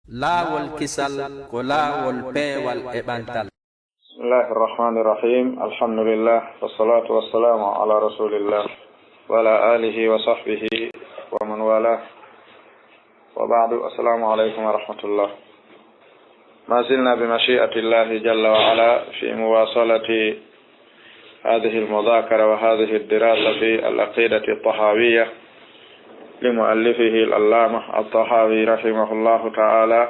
laawol kisal ko laawol peewal e ɓantal. Bismillahi irrahmani irrahim. Alhamdulillah wassalatu wassalamu ala rasulillah wa ala alihi wa sahbihi wa man wala wa ba'du. Assalamu alaykum wa rahmatullah. ما زلنا بمشيئة الله جل وعلا في مواصلة هذه المذاكرة وهذه الدراسة في العقيدة الطحاوية لمؤلفه العلامة الطحاوي رحمه الله تعالى،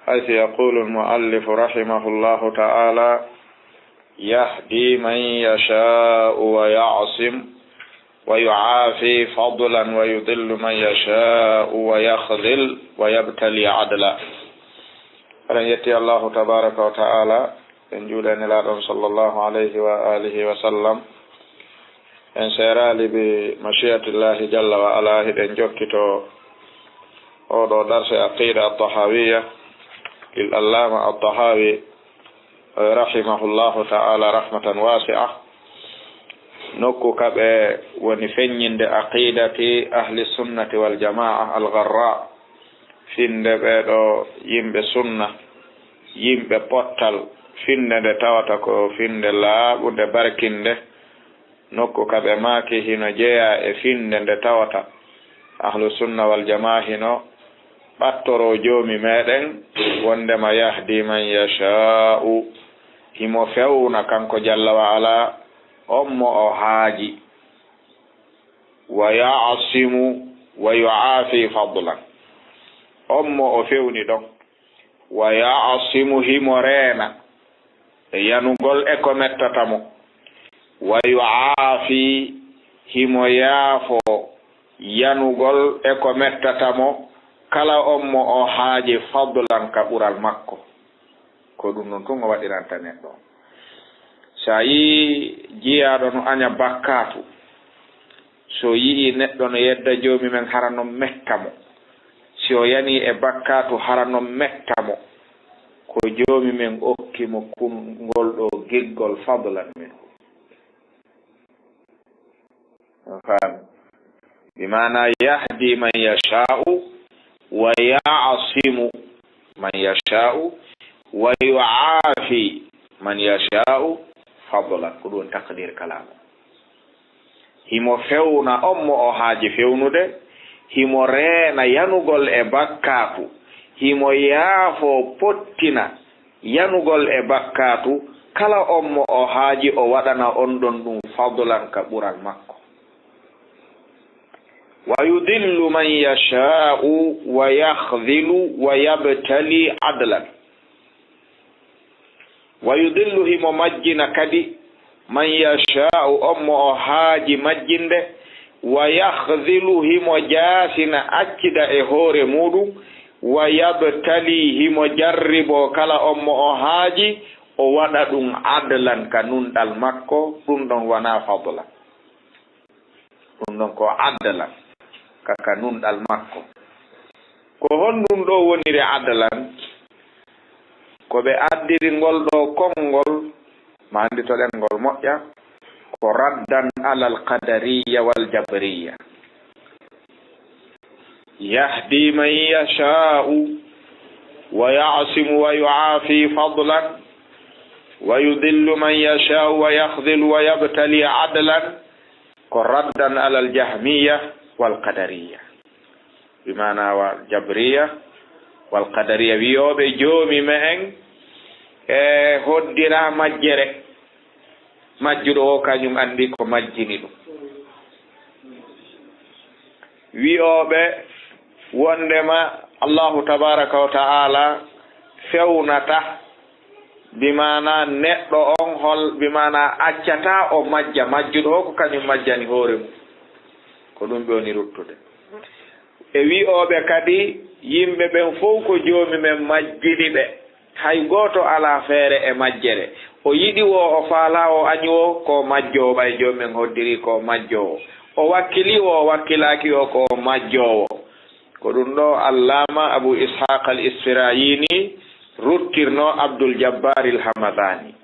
حيث يقول المؤلف رحمه الله تعالى: يهدي من يشاء ويعصم ويعافي فضلا ويضل من يشاء ويخذل ويبتلي عدلا. أن يتي الله تبارك وتعالى en juuɗanilaɗon sallllahu alayhi wa alihi wa sallam en serali bi mashiatillahi jalla wa ala hiɗen jokkito oɗo darse aqida altahawiya lil allama altahawi rahimahullahu ta'ala rahmatan wasi'a, nokku kaɓe woni feññinde aqidati ahli sunnati wal jamaa al gharra, finde ɓeɗo yimɓe sunna, yimɓe pottal, finde nde tawata ko finde laaɓude barkinde, nokku kaɓe maaki hino jeeya e finde nde tawata ahlu sunna wal jamaa hino ɓattoro joomi meɗen wondema yahdi man yasha'u, himo fewna kanko jalla wa ala ommo o haaji, wa ya'simu wa yu'afi fadlan, ommo o fewni ɗon, wa ya'simu himo reena e yanugol e ko mettatamo, wa yu'afi himo yaafo yanugol e ko mettatamo kala ommo o haaji fadlan ka ɓural makko. Ko ɗum noon tun o waɗiranta neɗɗo. sa yi jiyaɗo no aña bakkatu, so yii neɗɗo no yedda joomi men hara no mettamo, si o yani e bakkatu hara no mettamo, ko joomi men okkimo ngol ɗo giggol fadlan min faami, bimana yahdi man yasha'u wa ya'simu man yasha'u wa yu'afi man yasha'u fadlan, ko ɗum takdir kalama. himo fewna ommo o haaji fewnude, himo reena yanugol e bakkatu, himo yaafo pottina yanugol e bakkatu kala ommo o haaji o waɗana on ɗon ɗum fadlan ka ɓural makko. wa yudillu man yasha'u wa yakhdilu wa yabtali adlan. wa yudillu himo majjina kadi man yasha'u ommo o haaji majjinde, wa yakhdilu himo jaasina accida e hoore muɗum, wa yabtali himo jarribo kala ommo o haaji o waɗa ɗum adlan ka nunɗal makko, ɗum ɗon wona fadla, ɗum ɗon ko adlan ka nunɗal makko. ko honɗum ɗo woniri adlan, ko ɓe addiri ngol ɗo konngol, ma anditoɗen ngol moƴƴa, ko raddan alal qadariya wal jabriya. yahdi man yasha'u wa ya'simu wa yu'afi fadlan wa yudillu man yasha'u wa yakhdhilu wa yabtali adlan, ko raddan alal jahmiya wal qadariya, bimana wal jabriya wal qadariya, wiyoɓe joomi me'en e hoddira majjere, majjuɗo o kañum andi ko majjini ɗum. wiyoɓe wondema Allahu tabaraka wa ta'ala fewnata, bimana neɗɗo on hol, bimana accata o majja, majjuɗo o ko kañum majjani hoore mum, ko ɗum ɓe woni ruttude. e wiyoɓe kadi yimɓe ɓen fof ko joomi men majjini ɓe, hay goto ala feere e majjere, o yiɗi wo o faala o añi o ko majjowo, ɓay joomi men hoddiri ko majjowo, o wakkili o wakkilaki o ko majjowo. ko ɗum ɗo allama abou ishaq al isfirayini ruttirno abdoul jabbar il hamadani,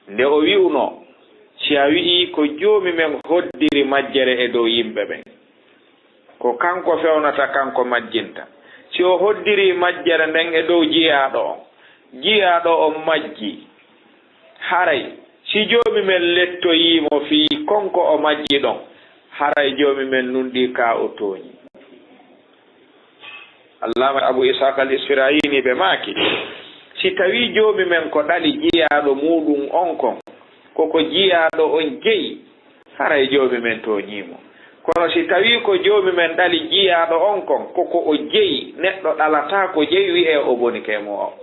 nde o wi'uno si a wi'i ko joomi men hoddiri majjere e dow yimɓe ɓen, ko kanko fewnata kanko majjinta, si o hoddiri majjere nden e dow jiyaɗo on jiyaɗo on majji haray si joomi men lettoyimo fi konko o majji ɗon haray joomi men nunɗi ka o tooñi. allama abou ishaq al isfirayini ɓe maaki si tawi joomi men ko ɗali jiyaɗo muɗum on kon koko jiyaɗo on jeyi haray joomi men tooñimo. kono si tawi ko joomi men ɗali jiyaɗo on kon koko o jeyi neɗɗo ɗalata ko jeyi wi'e o boni kemo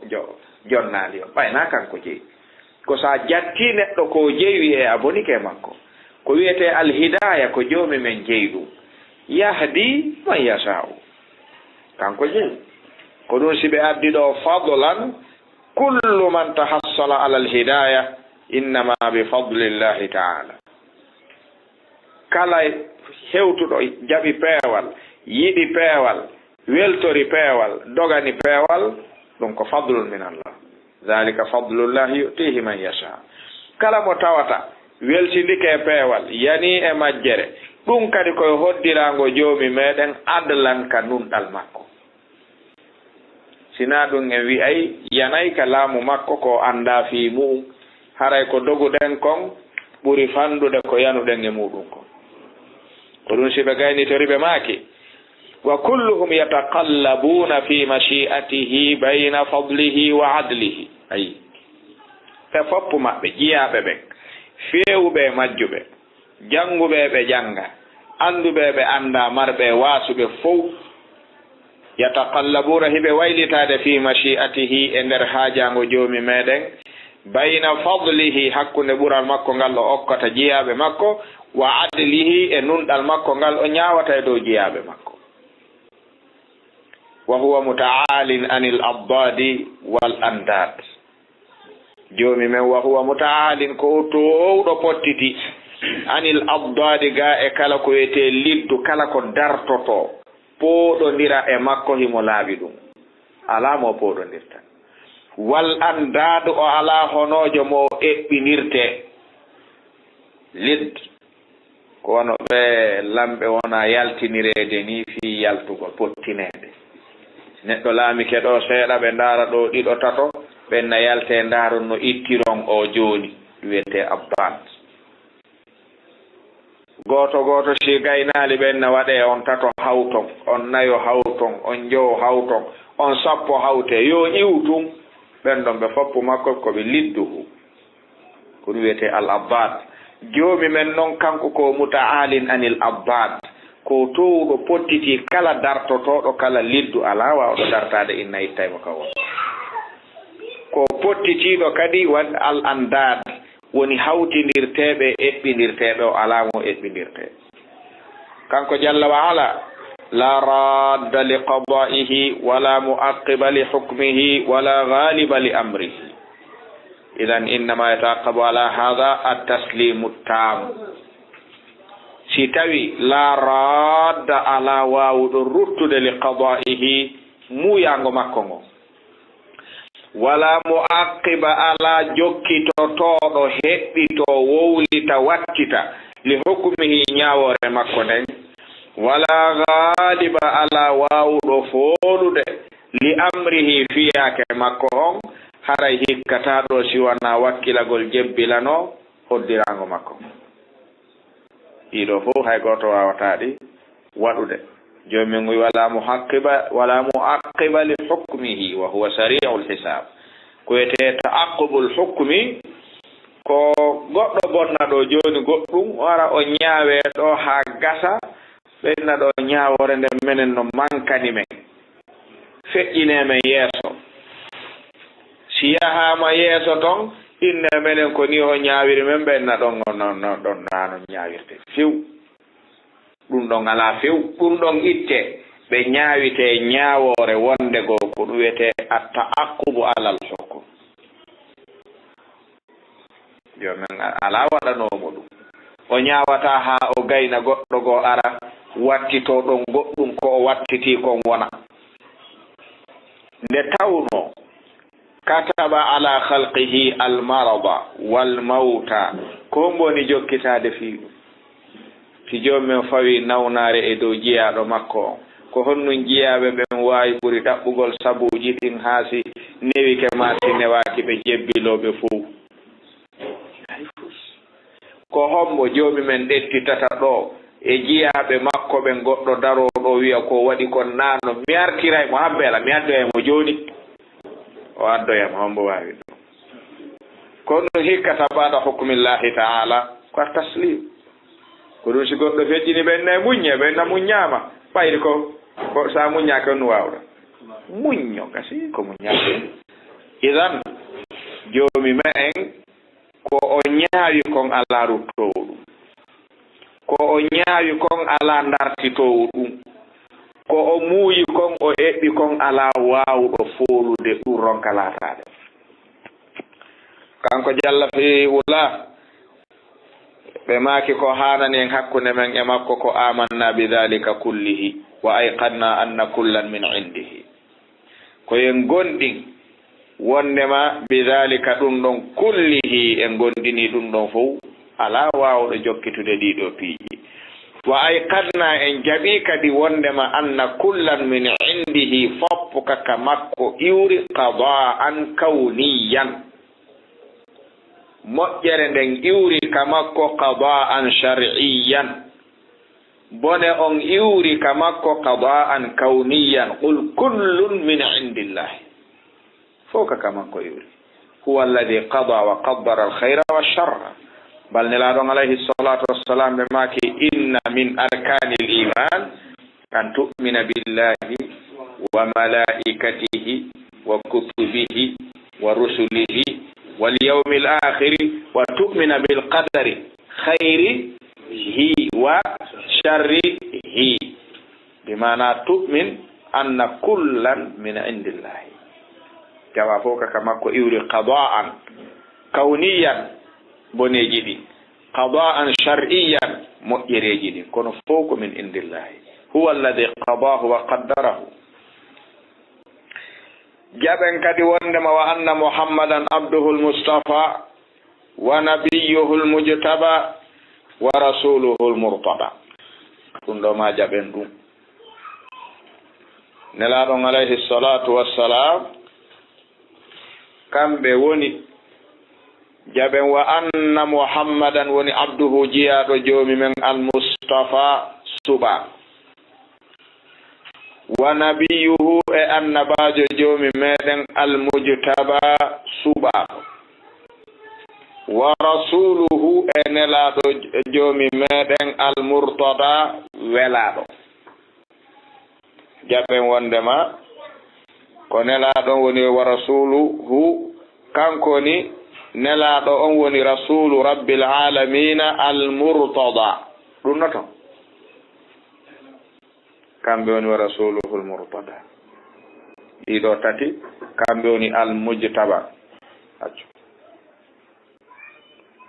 jonnali o ɓayna kanko jeyi ko sa jatti neɗɗo ko jeyi wi'e a boni ke makko ko wiyete alhidaya ko joomi men jeyi ɗum yahdi man yasa'u kanko jeyi ko ɗum si ɓe addi ɗo fadlan kullu man tahassala ala alhidaya innama bi fadlillahi ta'ala. kala hewtuɗo jaɓi peewal yiɗi peewal weltori peewal dogani peewal ɗum ko fadlun min allah dhalika fadlullahi yutihi man yasha. kala mo tawata weltindike peewal yani e majjere ɗum kadi koye hoddirango joomi meɗen adlan ka nunɗal makko. sina ɗum en wi'ay yanay ka laamu makko ko anda fi mu'um haray ko doguɗen kon ɓuri fandude ko yanuɗen e muɗum kon. ko ɗum si ɓe gaynitori ɓe maaki wa kulluhum yataqallabuna fi mashi'atihi bayna fadlihi wa adlihi. ayi ɓe foppu maɓɓe jiyaɓe ɓen fewuɓe majjuɓe janguɓe ɓe janga anduɓe ɓe anda marɓe wasuɓe fof yataqallabuna hiɓe waylitade fi mashi'atihi e nder haajango joomi meɗen bayna fadlihi hakkunde ɓural makko ngal o okkata jiyaɓe makko wa adlihi e nunɗal makko ngal o ñawata e dow jiyaɓe makko. wa huwa muta'alin anil abdadi wal andad. joomi men wa huwa muta'alin ko towɗo pottiti anil abdadi ga e kala ko wiyete liddu kala ko dartoto pooɗodira e makko himo laaɓi ɗum ala mo pooɗodirta wal andad o ala honojo mo eɓɓinirte lidd ko wono ɓe lamɓe wona yaltinirede ni fi yaltugol pottinede. neɗɗo laami keɗo seeɗa ɓe ndaara ɗo ɗiɗo tato ɓenna yalte ndaaron no ittiron o jooni wiyete abbat. gooto si gaynaali ɓenna waɗe on tato hawton on nayo hawton on jowo hawton on sappo hawte yo iwtum ɓen ɗon ɓe foppu makko koɓe lidduhu ko ɗum wiyete al abbat. joomi men noon kanko ko muta'alin anil abbat ko towɗo pottiti kala dartotoɗo kala liddu ala wawɗo dartade inna ittaymo ka won ko pottitiɗo kadi wad al andad woni hawtinirteɓe eɓɓinirteɓe o ala mo eɓɓinirteɓe. kanko jalla wa ala la radda li qada'ihi wala mu'aqqiba li hukmihi wala ghaliba li amrihi idan innama yataqabu ala hadha at-taslimu tam. si tawi la radda ala wawuɗo ruttude li qada'ihi muyango makko ngo wala mu'aqqiba ala jokkitotoɗo heɓɓito wowlita wattita li hukmihi ñawore makko nden wala ghaliba ala wawuɗo folude li amrihi fiyake makko on haray hikkataɗo siwana wakkilagol jebbilano hoddirango makko. ɗiɗo fof hay goto wawataɗi waɗude. jomin wi wala mu'aqqiba li hukmihi wa huwa sari'ul hisab. ko wiyete ta'aqqubul hukmi ko goɗɗo bonna ɗo joni goɗɗum wara o ñaawe ɗo ha gasa ɓenna ɗo ñawore nde menen no mankani men feƴƴine men yeeso si yahama yeeso ton inne menen ko ni o ñaawiri men ɓenna ɗon ɗon nano ñaawirte few ɗum ɗon ala few ɗum ɗon itte ɓe ñaawite ñaawore wonde go ko ɗum wiyete at-ta'aqqubu alal hukm. jomen ala waɗanomo ɗum o ñaawata ha o gayna goɗɗo go ara wattito ɗon goɗɗum ko o wattiti kon wona nde tawno kataba ala khalqihi almarada walmawta ko mboni jokkitade fi ɗum si jomumen fawi nawnare e dow jiyaɗo makko on ko honnun jiyaɓe ɓen wawi ɓuri ɗaɓɓugol sabuji ɗin haasi newi ke mati newaki ɓe jebbiloɓe fou ko hombo joomi men ɗettitata ɗo e jiyaɓe makko ɓen goɗɗo daroɗo wiya ko waɗi kon nano mi artiraymo habbela mi addoyamo joni o addoyamo hombo wawi ɗo kono hikkata baɗa hukmillahi taala ko taslim ko ɗum si goɗɗo feƴƴini ɓenne muñe ɓenna muññama ɓayri ko sa muññake on wawɗa muñño kasi ko muññake idan joomi me en ko o ñaawi kon ala ruttowo ɗum ko o ñaawi kon ala dartitowo ɗum ko o muuyi kon o eɓɓi kon ala waawɗo foolude ɗum ronka laataade kanko jalla fi wula ɓe maaki ko haanani en hakkunde men e makko ko amanna bidalika kullihi wa ayqanna anna kullan min indihi koyen gonɗin wondema bidalika ɗum ɗon kullihi en gondini ɗum ɗon fof ala wawɗo jokkitude ɗiɗo piiji wa ayqanna en jaɓi kadi wondema anna kullan min indihi foppo kaka makko iwri qada'an kawniyan moƴƴere nden iwri ka makko qada'an shar'iyan bone on iwri ka makko qada'an kawniyan qul kullun min indillahi فوق كما يقول هو الذي قضى وقدر الخير والشر بل نلادون عليه الصلاة والسلام بماكي إن من أركان الإيمان أن تؤمن بالله وملائكته وكتبه ورسله واليوم الآخر وتؤمن بالقدر خيره وشره بمعنى تؤمن أن كلا من عند الله jawa fof kaka makko iwri qada'an kawniyan boneji ɗi qada'an shar'iyan moƴƴereji ɗi kono fof ko min indillahi huwa alladi qadahu wa qaddarahu jaɓen kadi wondema wa anna muhammadan abduhu lmustafa wa nabiyuhu lmujtaba wa rasuluhu lmurtada ɗum ɗo ma jaɓen ɗum nelaɗon alayhi salatu wassalam kamɓe woni jaɓen wa anna muhammadan woni abduhu jiyaɗo joomi men almustafa suɓa wa nabiyuhu e annabajo joomi meɗen almujtaba suɓaɗo wa rasuluhu e nelaɗo joomi meɗen almurtada welaɗo jaɓen wondema ko nelaɗo woni wa rasuluhu kanko ni nelaɗo on woni rasulu rabbil alamina almurtada ɗum noto kamɓe woni wa rasuluhu almurtada ɗiɗo tati kamɓe woni almujtaba accu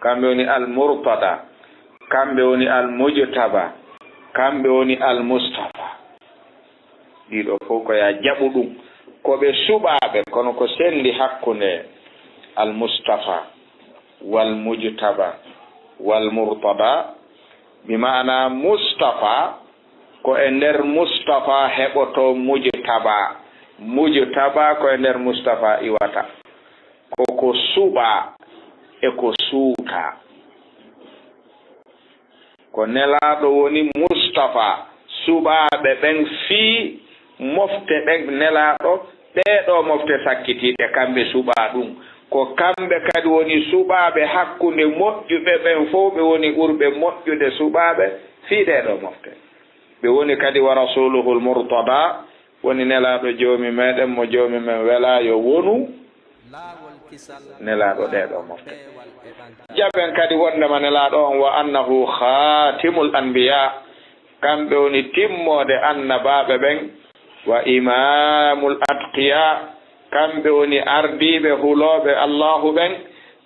kamɓe woni almurtada kamɓe woni almujtaba kamɓe woni almustafa ɗiɗo fof ko ya jaɓu ɗum koɓe suɓaɓe kono ko sendi hakkunde almustafa walmujtaba walmurtada bimana mustafa ko e nder mustafa heɓoto mujtaba mujtaba ko e nder mustafa iwata koko suɓa e ko suuta ko nelaɗo woni mustafa suɓaɓe ɓen fii mofte ɓen nelaɗo ɗeɗo mofte sakkitiɗe kamɓe suɓa ɗum ko kamɓe kadi woni suɓaɓe hakkunde moƴƴuɓe ɓen fof ɓe woni ɓurɓe moƴƴude suɓaɓe fii ɗeɗo mofte ɓe woni kadi wa rasuluhu lmurtada woni nelaɗo joomi meɗen mo joomi men wela yo wonu nelaɗo ɗeɗo mofte jaɓen kadi wondema nelaɗo on wa annahu khatimul anbiya kamɓe woni timmode annabaɓe ɓen wa imamul atqiya kamɓe woni ardiɓe huloɓe allahu ɓen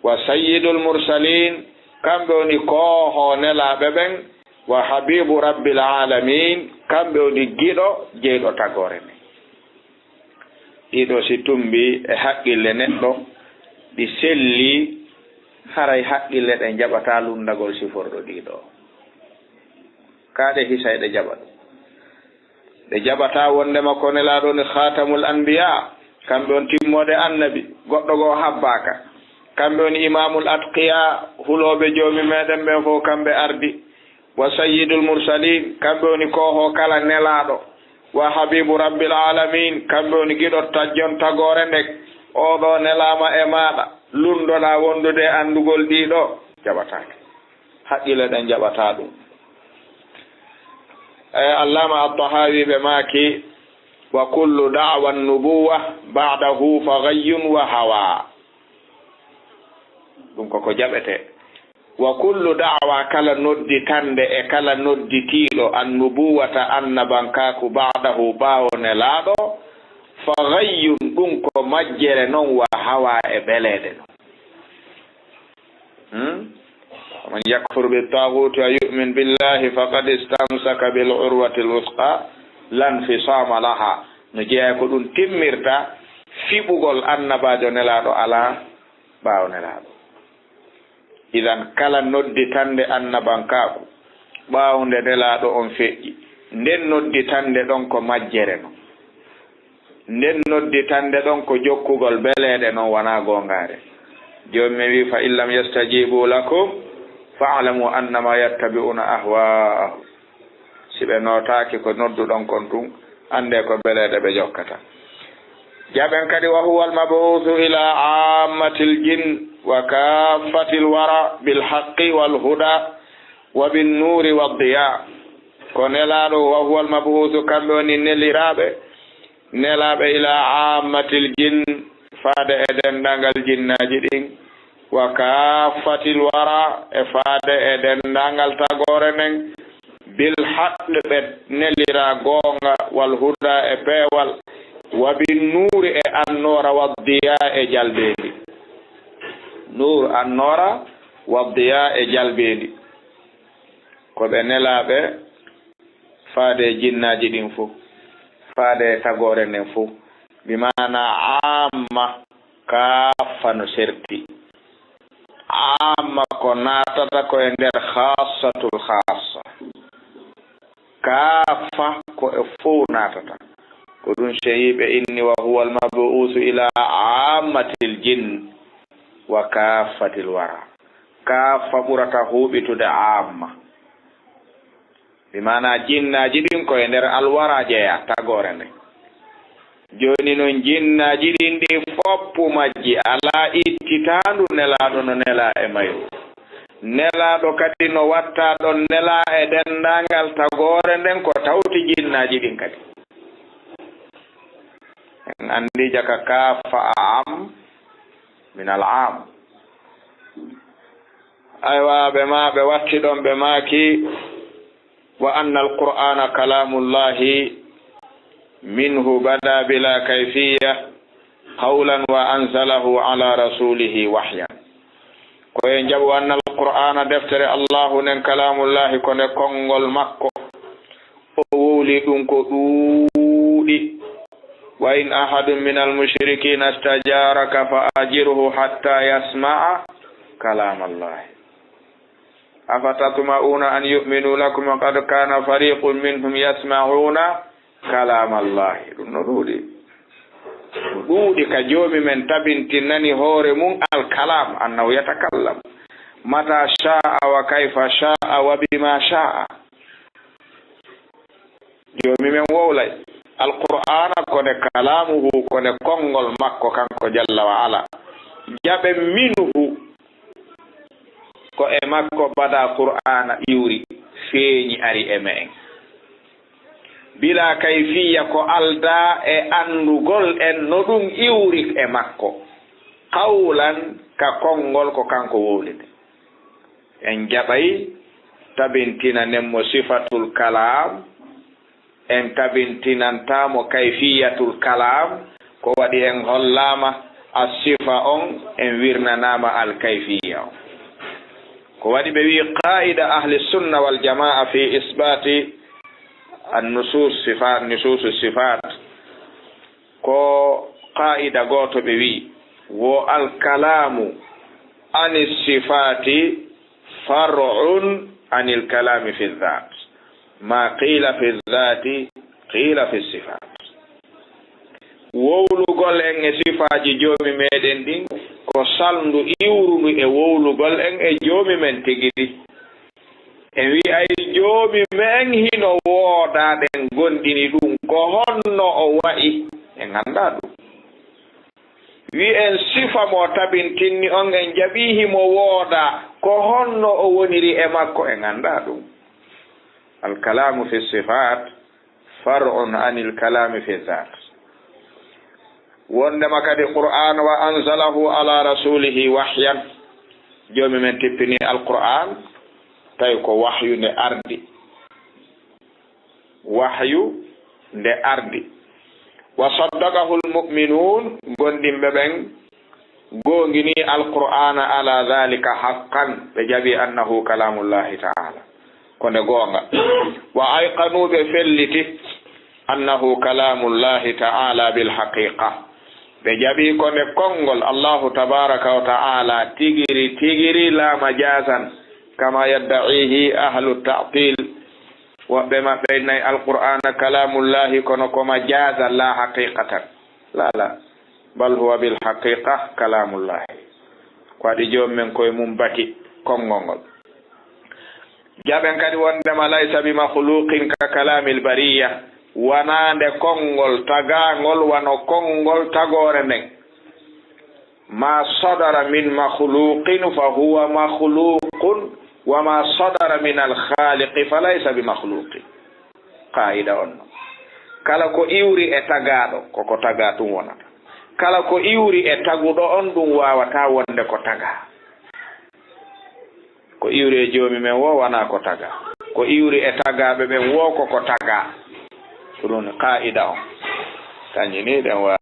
wa sayyidul mursalin kamɓe woni kooho nelaɓe ɓen wa habibu rabbil alamin kamɓe woni giɗo jeyɗo tagore men ɗiɗo si tumbi e haqqille neɗɗo ɗi selli haray haqqille ɗe jaɓata lundagol siforɗo ɗiɗo kaɗe hisayɗe jaɓa ɗum ɗe jaɓata wondema ko nelaɗo ni khatamul anbiya kamɓe on timmode annabi goɗɗo goo habbaka kamɓe on imamul atqiya huloɓe joomi meɗen ɓen fof kamɓe ardi wa sayyidul mursalin kamɓe woni koho kala nelaɗo wa habibu rabbil alamin kamɓe woni giɗo tajjon tagore ndek oɗo nelama e maɗa lundoɗa wondude andugol ɗiɗo jaɓatake haqqille ɗen jaɓata ɗum allama at-tahawi ɓe maki wa kullu da'wa nubuwa ba'dahu faghayyun wa hawa ɗum koko jaɓete wa kullu da'wa kala nodditande e kala nodditiɗo annubuwata annabankaku ba'dahu ɓawo nelaɗo faghayyun ɗum ko majjere noon wa hawa e belede ومن يكفر بالطاغوت ويؤمن بالله فقد استمسك بالعروة الوثقى لا انفصام لها نجي ko ɗum timmirta fiɓugol annabajo nelaɗo ala ɓawo nelaɗo idan kala nodditande annabankaku ɓawde nelaɗo on feƴƴi nden nodditande ɗon ko majjere non nden nodditande ɗon ko jokkugol beleɗe noon wona gongare joni mi wi fa illam yastajibu lakum fa'lamu annama yattabi'una ahwa'ahum siɓe notaki ko nodduɗon kon tun ande ko beleɗe ɓe jokkata jaɓen kadi wa huwa al-mab'uthu ila ammatil jinn wa kaffatil wara bil haqqi wal huda wa bin nuri wad diya ko nelaɗo wa huwa al-mab'uthu kamɓe woni nelaɓe ila ammatil jinn faade e dendangal jinnaji ɗin wa kaffatil wara e faade e dendangal tagore nen bil haqqi ɓe nelira gonga wal huda e peewal wa bin nuri e annora wa diya e jalbendi nur annora wa diya e jalbendi ko ɓe nelaɓe faade jinnaji ɗin fo faade tagore nen fo bi mana amma kaffa no serti amma ko natata ko e nder khassatul khassa kaffa ko e fo natata ko ɗum sheyiɓe inni wa huwa al-mab'usu ila ammatil jinn wa kaffatil wara kaffa ɓurata huɓitude amma bi mana jinnaji ɗin koye nder alwara jeeya tagore nde joni noon jinnaji ɗin ɗi foppu majji ala ittitandu nelaɗo no nela e mayo nelaɗo kadi no watta ɗon nela e dendangal tagore nden ko tawti jinnaji ɗin kadi en andi jaka kafa am min al am aywa ɓe ma ɓe watti ɗon ɓe maki wa anna al qur'ana kalamullahi minhu bada bila kayfiya qawlan wa anzalahu ala rasulihi wahyan koye jaɓu anna al qur'ana deftere allahu nen kalamullahi kone konngol makko o wowli ɗum ko ɗuuɗi wa in ahadun min al mushrikina stajaraka fa ajirhu hatta yasma'a kalamallahi afatatma'una an yu'minu lakum wa qad kana fariqun minhum yasma'una kalamallahi ɗum no ɗuuɗi ka joomi men tabintinnani hoore mum alkalam annahu yatakallam mata sha'a wa kayfa sha'a wa bima sha'a joomi men wowlay alqur'ana kone kalamuhu kone konngol makko kanko jalla wa ala jaɓe minhu ko e makko bada qur'ana iwri feeñi ari e me'en bila kayfiya ko alda e andugol en no ɗum iwri e makko qawlan ka konngol ko kanko wowlide en jaɓay tabintina nemmo sifatul kalam en tabintinantamo kayfiyatul kalam ko waɗi en hollama as-sifa on en wirnanama al kayfiya on ko waɗi ɓe wi qaida ahli sunna wal jamaa fi isbati an-nusus sifat nusus sifat ko qaida goto ɓe wi wo al kalamu ani sifati far'un anil kalami fi dhat ma qila fi dhati qila fi sifat wowlugol en e sifaji joomi meɗen ɗin ko salndu iwrudu e wowlugol en e joomi men tigiri en wi ay joomi men hino woodaɗen gonɗini ɗum ko honno o wayi en ganda ɗum wi en sifa mo tabintinni on en jaɓihimo wooda ko honno o woniri e makko en ganda ɗum alkalamu fi sifat far'un anil kalami fi zat wondema kadi qur'an wa anzalahu ala rasulihi wahyan joomi men tippini alqur'an tawi ko wahyu nde ardi wahyu nde ardi wa saddaqahu almu'minun gondimɓe ɓen gongini alqur'ana ala dhalika haqqan ɓe jaɓi annahu kalamullahi ta'ala ko nde goonga wa ayqanu ɓe felliti annahu kalamullahi ta'ala bil haqiqa ɓe jaɓi ko nde konngol allahu tabaraka wa ta'ala tigiri la majasan kama yadda'ihi ahlu ta'til woɓɓe maɓɓe nayi alqur'ana kalamullahi kono ko majaza la haqiqatan la bal huwa bil haqiqa kalamullahi ko waɗi joom men koye mum bati konngol ngol jaɓen kadi wondema laysa bi makhluqin ka kalamil bariya wanande konngol tagangol wano konngol tagore nden ma sadara min makhluqin fa huwa makhluqun wa ma sadara min al khaliqi fa laysa bi makhluqin qaida on kala ko iwri e tagaɗo koko taga tum wonata kala ko iwri e taguɗo on ɗum wawata wonde ko taga ko iwri e joomi men wo wana ko taga ko iwri e tagaɓe ɓen wo koko taga ɗum qaida on kañi ni ɗen wa